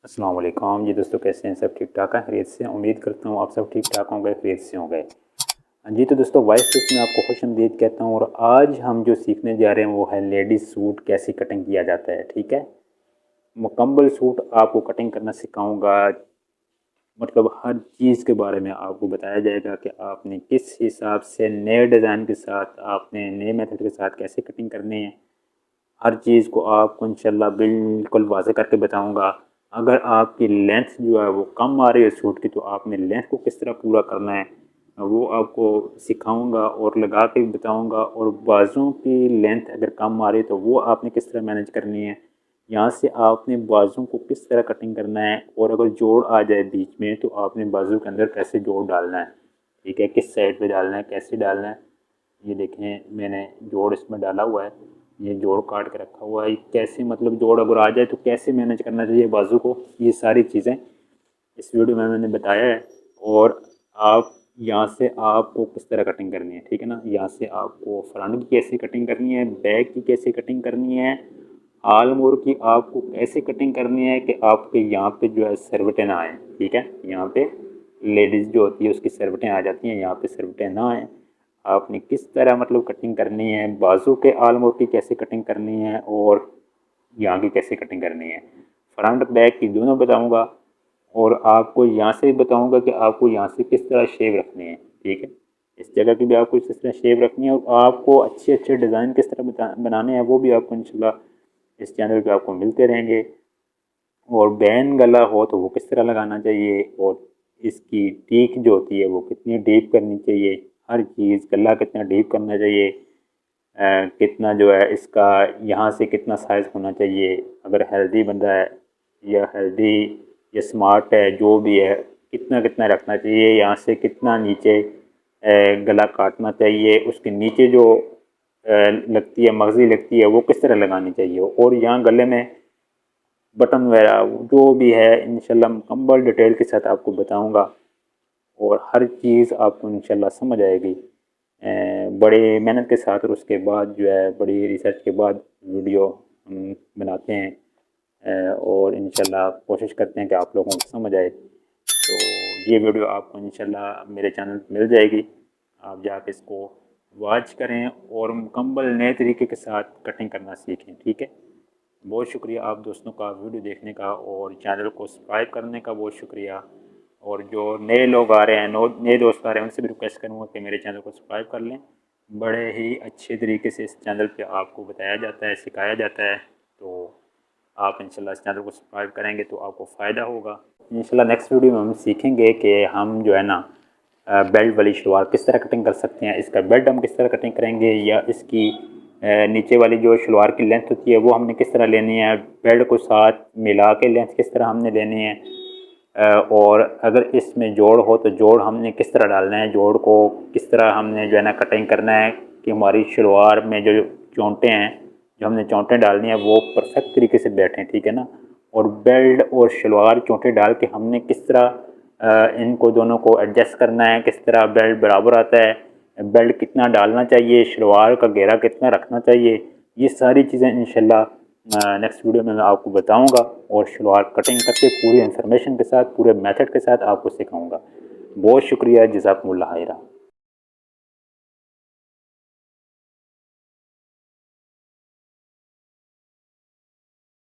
अस्सलाम वालेकुम जी दोस्तों, कैसे हैं? सब ठीक ठाक है, खैरियत से? उम्मीद करता हूँ आप सब ठीक ठाक होंगे, खैरियत से होंगे। हाँ जी, तो दोस्तों वॉइस स्टिच में आपको खुशामदीद कहता हूँ। और आज हम जो सीखने जा रहे हैं वो है लेडीज़ सूट कैसे कटिंग किया जाता है। ठीक है, मुकम्मल सूट आपको कटिंग करना सिखाऊंगा। मतलब हर चीज़ के बारे में आपको बताया जाएगा कि आपने किस हिसाब से नए डिज़ाइन के साथ, आपने नए मेथड के साथ कैसे कटिंग करनी है। हर चीज़ को आपको इंशाल्लाह बिल्कुल वाज़ेह करके बताऊंगा। अगर आपकी लेंथ जो है वो कम आ रही है सूट की, तो आपने लेंथ को किस तरह पूरा करना है वो आपको सिखाऊंगा और लगा के भी बताऊंगा। और बाजुओं की लेंथ अगर कम आ रही है तो वो आपने किस तरह मैनेज करनी है। यहाँ से आपने बाजुओं को किस तरह कटिंग करना है, और अगर जोड़ आ जाए बीच में तो आपने बाजू के अंदर कैसे जोड़ डालना है। ठीक है, किस साइड पे डालना है, कैसे डालना है। ये देखें, मैंने जोड़ इसमें डाला हुआ है, ये जोड़ काट के रखा हुआ है। कैसे मतलब जोड़ अगर आ जाए तो कैसे मैनेज करना चाहिए बाजू को, ये सारी चीज़ें इस वीडियो में मैंने बताया है। और आप यहाँ से आपको किस तरह कटिंग करनी है, ठीक है ना। यहाँ से आपको फ्रंट की कैसे कटिंग करनी है, बैक की कैसे कटिंग करनी है, आल मोड़ की आपको कैसे कटिंग करनी है कि आपके यहाँ पे जो है सरवटें ना आए। ठीक है, यहाँ पे लेडीज़ जो होती है उसकी सरवटें आ जाती हैं, यहाँ पे सरवटें ना आए। आपने किस तरह मतलब कटिंग करनी है, बाजू के आल मोड़ की कैसे कटिंग करनी है, और यहाँ की कैसे कटिंग करनी है। फ्रंट बैक की दोनों बताऊँगा। और आपको यहाँ से बताऊँगा कि आपको यहाँ से किस तरह शेप रखनी है। ठीक है, इस जगह की भी आपको किस तरह शेप रखनी है, और आपको अच्छे अच्छे डिज़ाइन किस तरह बनाने हैं वो भी आपको इंशाल्लाह इस चैनल पे आपको मिलते रहेंगे। और बैन गला हो तो वो किस तरह लगाना चाहिए, और इसकी टीक जो होती है वो कितनी डीप करनी चाहिए, हर चीज़ गला कितना डीप करना चाहिए, कितना जो है इसका यहाँ से कितना साइज़ होना चाहिए। अगर हेल्दी बंदा है या हेल्दी या स्मार्ट है, जो भी है, कितना कितना रखना चाहिए, यहाँ से कितना नीचे गला काटना चाहिए, उसके नीचे जो लगती है मगज़ी लगती है वो किस तरह लगानी चाहिए। और यहाँ गले में बटन वगैरह जो भी है इंशाल्लाह मुकम्मल डिटेल के साथ आपको बताऊंगा। और हर चीज़ आपको इंशाल्लाह समझ आएगी बड़े मेहनत के साथ। और उसके बाद जो है बड़ी रिसर्च के बाद वीडियो हम बनाते हैं, और इंशाल्लाह कोशिश करते हैं कि आप लोगों को समझ आए। तो ये वीडियो आपको इंशाल्लाह मेरे चैनल पर मिल जाएगी, आप जाके इसको वॉच करें और मुकम्मल नए तरीके के साथ कटिंग करना सीखें। ठीक है, बहुत शुक्रिया आप दोस्तों का वीडियो देखने का, और चैनल को सब्सक्राइब करने का बहुत शुक्रिया। और जो नए लोग आ रहे हैं, नए दोस्त आ रहे हैं, उनसे भी रिक्वेस्ट करूँगा कि मेरे चैनल को सब्सक्राइब कर लें। बड़े ही अच्छे तरीके से इस चैनल पे आपको बताया जाता है, सिखाया जाता है। तो आप इंशाल्लाह इस चैनल को सब्सक्राइब करेंगे तो आपको फ़ायदा होगा। इंशाल्लाह नेक्स्ट वीडियो में हम सीखेंगे कि हम जो है ना बेल्ट वाली शलवार किस तरह कटिंग कर सकते हैं, इसका बेल्ट हम किस तरह कटिंग करेंगे, या इसकी नीचे वाली जो शलवार की लेंथ होती है वो हमने किस तरह लेनी है, बेल्ट को साथ मिला के लेंथ किस तरह हमने लेनी है। और अगर इसमें जोड़ हो तो जोड़ हमने किस तरह डालना है, जोड़ को किस तरह हमने जो है ना कटिंग करना है कि हमारी शलवार में जो चौंटे हैं, जो हमने चौंटे डालनी है वो परफेक्ट तरीके से बैठें। ठीक है ना। और बेल्ट और शलवार चौंटे डाल के हमने किस तरह इनको दोनों को एडजस्ट करना है, किस तरह बेल्ट बराबर आता है, बेल्ट कितना डालना चाहिए, शलवार का घेरा कितना रखना चाहिए। ये सारी चीज़ें इंशाल्लाह नेक्स्ट वीडियो में मैं आपको बताऊंगा, और शलवार कटिंग करके पूरी इन्फॉर्मेशन के साथ, पूरे मेथड के साथ आपको सिखाऊंगा। बहुत शुक्रिया, जज़ाकुमुल्लाह खैरा।